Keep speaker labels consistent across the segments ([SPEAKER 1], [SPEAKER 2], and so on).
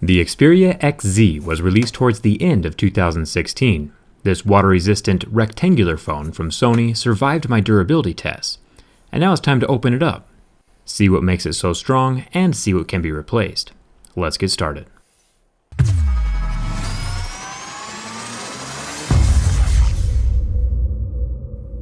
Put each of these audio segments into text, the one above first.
[SPEAKER 1] The Xperia XZ was released towards the end of 2016. This water-resistant rectangular phone from Sony survived my durability tests, and now it's time to open it up, see what makes it so strong, and see what can be replaced. Let's get started.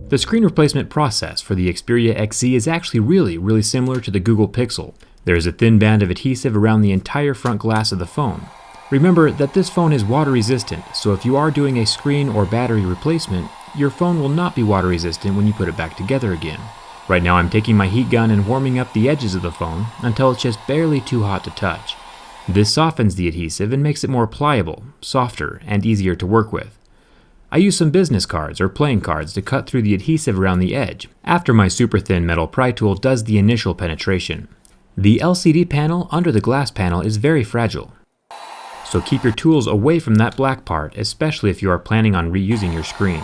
[SPEAKER 1] The screen replacement process for the Xperia XZ is actually really similar to the Google Pixel. There is a thin band of adhesive around the entire front glass of the phone. Remember that this phone is water resistant, so if you are doing a screen or battery replacement, your phone will not be water resistant when you put it back together again. Right now I'm taking my heat gun and warming up the edges of the phone until it's just barely too hot to touch. This softens the adhesive and makes it more pliable, softer, and easier to work with. I use some business cards or playing cards to cut through the adhesive around the edge after my super thin metal pry tool does the initial penetration. The LCD panel under the glass panel is very fragile, so keep your tools away from that black part, especially if you are planning on reusing your screen.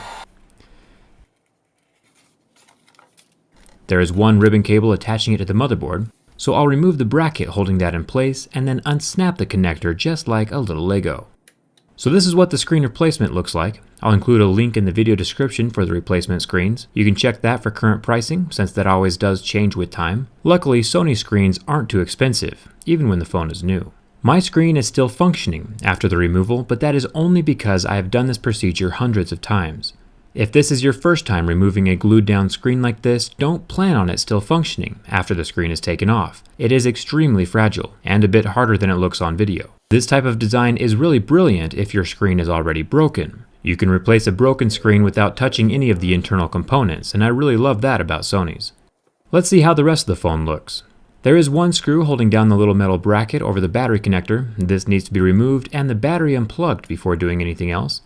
[SPEAKER 1] There is one ribbon cable attaching it to the motherboard, so I'll remove the bracket holding that in place and then unsnap the connector just like a little Lego. So this is what the screen replacement looks like. I'll include a link in the video description for the replacement screens. You can check that for current pricing, since that always does change with time. Luckily, Sony screens aren't too expensive, even when the phone is new. My screen is still functioning after the removal, but that is only because I have done this procedure hundreds of times. If this is your first time removing a glued down screen like this, don't plan on it still functioning after the screen is taken off. It is extremely fragile and a bit harder than it looks on video. This type of design is really brilliant if your screen is already broken. You can replace a broken screen without touching any of the internal components, and I really love that about Sony's. Let's see how the rest of the phone looks. There is one screw holding down the little metal bracket over the battery connector. This needs to be removed and the battery unplugged before doing anything else.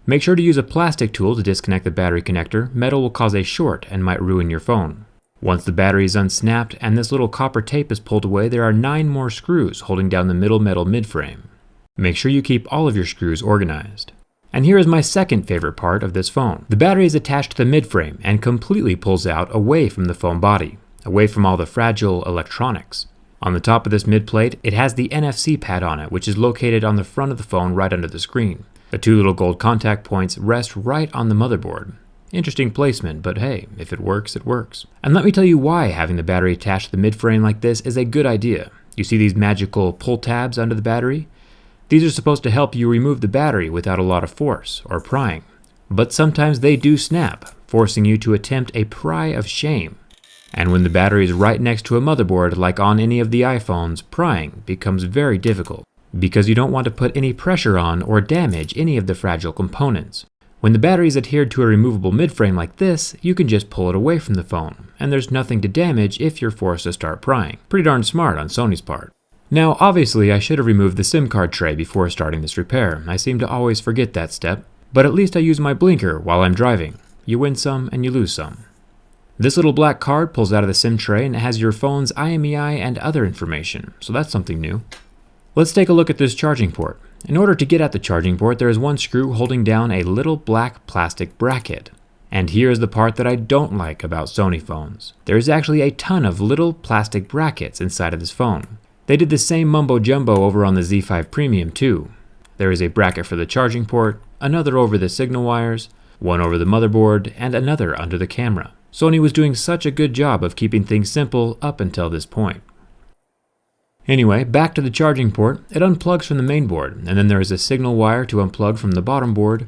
[SPEAKER 1] Make sure to use a plastic tool to disconnect the battery connector. Metal will cause a short and might ruin your phone. Once the battery is unsnapped and this little copper tape is pulled away, there are 9 more screws holding down the middle metal midframe. Make sure you keep all of your screws organized. And here is my second favorite part of this phone. The battery is attached to the midframe and completely pulls out away from the phone body, away from all the fragile electronics. On the top of this mid plate, it has the Nfc Pad on it, which is located on the front of the phone right under the screen. The 2 little gold contact points rest right on the motherboard. Interesting placement, but hey, if it works, it works. And let me tell you why having the battery attached to the midframe like this is a good idea. You see these magical pull tabs under the battery? These are supposed to help you remove the battery without a lot of force or prying. But sometimes they do snap, forcing you to attempt a pry of shame. And when the battery is right next to a motherboard, like on any of the iPhones, prying becomes very difficult, because you don't want to put any pressure on or damage any of the fragile components. When the battery is adhered to a removable midframe like this, you can just pull it away from the phone, and there's nothing to damage if you're forced to start prying. Pretty darn smart on Sony's part. Now, obviously, I should have removed the SIM card tray before starting this repair. I seem to always forget that step, but at least I use my blinker while I'm driving. You win some and you lose some. This little black card pulls out of the SIM tray and it has your phone's IMEI and other information, so that's something new. Let's take a look at this charging port. In order to get at the charging port, there is one screw holding down a little black plastic bracket. And here is the part that I don't like about Sony phones. There is actually a ton of little plastic brackets inside of this phone. They did the same mumbo jumbo over on the Z5 Premium too. There is a bracket for the charging port, another over the signal wires, one over the motherboard, and another under the camera. Sony was doing such a good job of keeping things simple up until this point. Anyway, back to the charging port. It unplugs from the main board, and then there is a signal wire to unplug from the bottom board,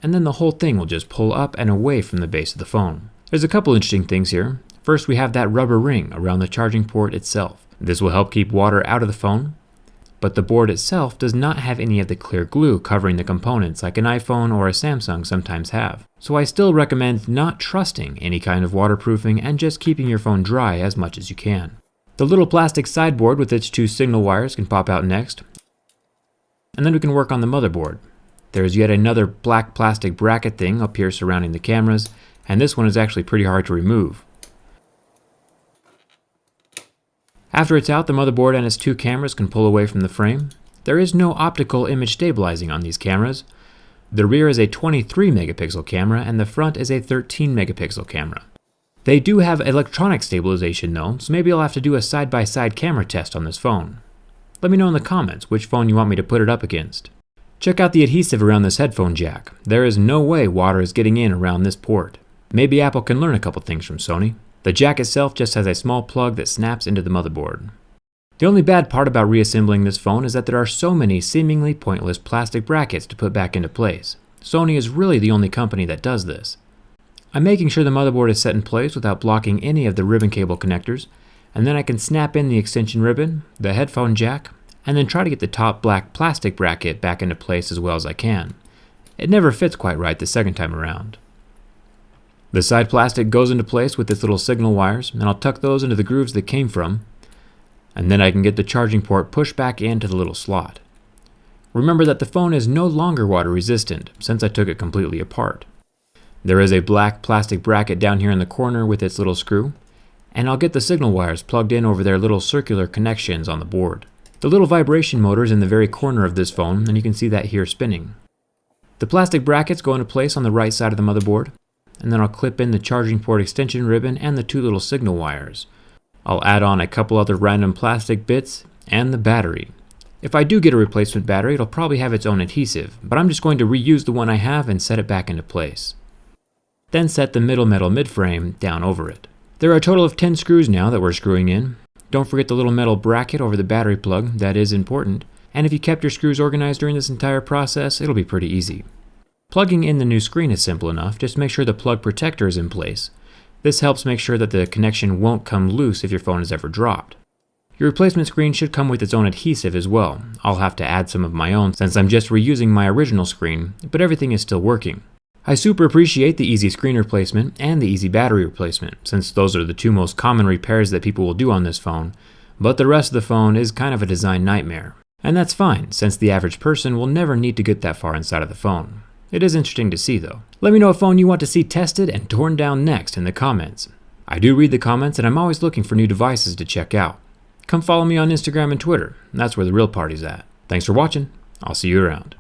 [SPEAKER 1] and then the whole thing will just pull up and away from the base of the phone. There's a couple interesting things here. First, we have that rubber ring around the charging port itself. This will help keep water out of the phone, but the board itself does not have any of the clear glue covering the components like an iPhone or a Samsung sometimes have. So I still recommend not trusting any kind of waterproofing and just keeping your phone dry as much as you can. The little plastic sideboard with its 2 signal wires can pop out next, and then we can work on the motherboard. There's yet another black plastic bracket thing up here surrounding the cameras, and this one is actually pretty hard to remove. After it's out, the motherboard and its 2 cameras can pull away from the frame. There is no optical image stabilizing on these cameras. The rear is a 23 megapixel camera and the front is a 13 megapixel camera. They do have electronic stabilization though, so maybe I'll have to do a side-by-side camera test on this phone. Let me know in the comments which phone you want me to put it up against. Check out the adhesive around this headphone jack. There is no way water is getting in around this port. Maybe Apple can learn a couple things from Sony. The jack itself just has a small plug that snaps into the motherboard. The only bad part about reassembling this phone is that there are so many seemingly pointless plastic brackets to put back into place. Sony is really the only company that does this. I'm making sure the motherboard is set in place without blocking any of the ribbon cable connectors, and then I can snap in the extension ribbon, the headphone jack, and then try to get the top black plastic bracket back into place as well as I can. It never fits quite right the second time around. The side plastic goes into place with its little signal wires, and I'll tuck those into the grooves they came from, and then I can get the charging port pushed back into the little slot. Remember that the phone is no longer water resistant since I took it completely apart. There is a black plastic bracket down here in the corner with its little screw, and I'll get the signal wires plugged in over their little circular connections on the board. The little vibration motor is in the very corner of this phone, and you can see that here spinning. The plastic brackets go into place on the right side of the motherboard, and then I'll clip in the charging port extension ribbon and the two little signal wires. I'll add on a couple other random plastic bits and the battery. If I do get a replacement battery, it'll probably have its own adhesive, but I'm just going to reuse the one I have and set it back into place. Then set the middle metal midframe down over it. There are a total of 10 screws now that we're screwing in. Don't forget the little metal bracket over the battery plug, that is important, and if you kept your screws organized during this entire process, it'll be pretty easy. Plugging in the new screen is simple enough, just make sure the plug protector is in place. This helps make sure that the connection won't come loose if your phone is ever dropped. Your replacement screen should come with its own adhesive as well. I'll have to add some of my own since I'm just reusing my original screen, but everything is still working. I super appreciate the easy screen replacement and the easy battery replacement, since those are the two most common repairs that people will do on this phone, but the rest of the phone is kind of a design nightmare. And that's fine, since the average person will never need to get that far inside of the phone. It is interesting to see though. Let me know what phone you want to see tested and torn down next in the comments. I do read the comments and I'm always looking for new devices to check out. Come follow me on Instagram and Twitter, that's where the real party's at. Thanks for watching, I'll see you around.